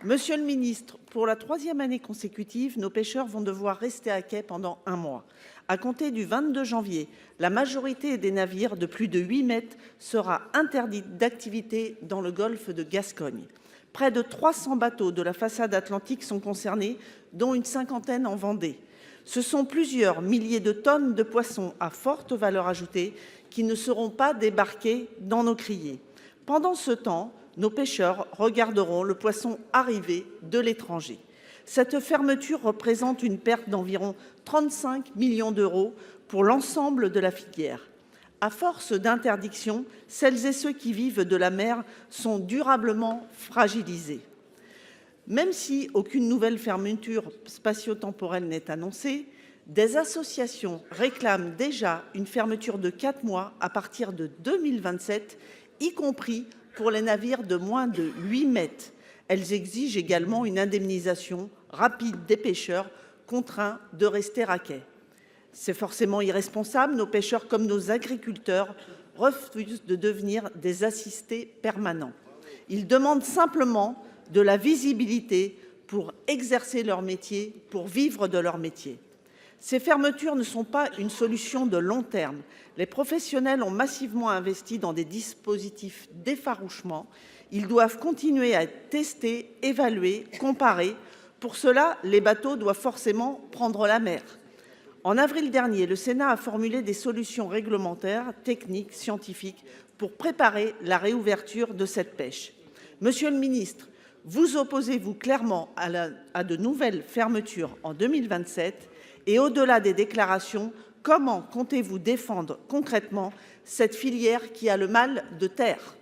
Monsieur le ministre, pour la troisième année consécutive, nos pêcheurs vont devoir rester à quai pendant un mois. À compter du 22 janvier, la majorité des navires de plus de 8 mètres sera interdite d'activité dans le golfe de Gascogne. Près de 300 bateaux de la façade atlantique sont concernés, dont une cinquantaine en Vendée. Ce sont plusieurs milliers de tonnes de poissons à forte valeur ajoutée qui ne seront pas débarqués dans nos criées. Pendant ce temps, nos pêcheurs regarderont le poisson arriver de l'étranger. Cette fermeture représente une perte d'environ 35 millions d'euros pour l'ensemble de la filière. À force d'interdiction, celles et ceux qui vivent de la mer sont durablement fragilisés. Même si aucune nouvelle fermeture spatio-temporelle n'est annoncée, des associations réclament déjà une fermeture de 4 mois à partir de 2027, y compris pour les navires de moins de 8 mètres. Elles exigent également une indemnisation rapide des pêcheurs contraints de rester à quai. C'est forcément irresponsable, nos pêcheurs comme nos agriculteurs refusent de devenir des assistés permanents. Ils demandent simplement de la visibilité pour exercer leur métier, pour vivre de leur métier. Ces fermetures ne sont pas une solution de long terme. Les professionnels ont massivement investi dans des dispositifs d'effarouchement. Ils doivent continuer à tester, évaluer, comparer. Pour cela, les bateaux doivent forcément prendre la mer. En avril dernier, le Sénat a formulé des solutions réglementaires, techniques, scientifiques pour préparer la réouverture de cette pêche. Monsieur le ministre, vous opposez-vous clairement à de nouvelles fermetures en 2027 ? Et au-delà des déclarations, comment comptez-vous défendre concrètement cette filière qui a le mal de terre ?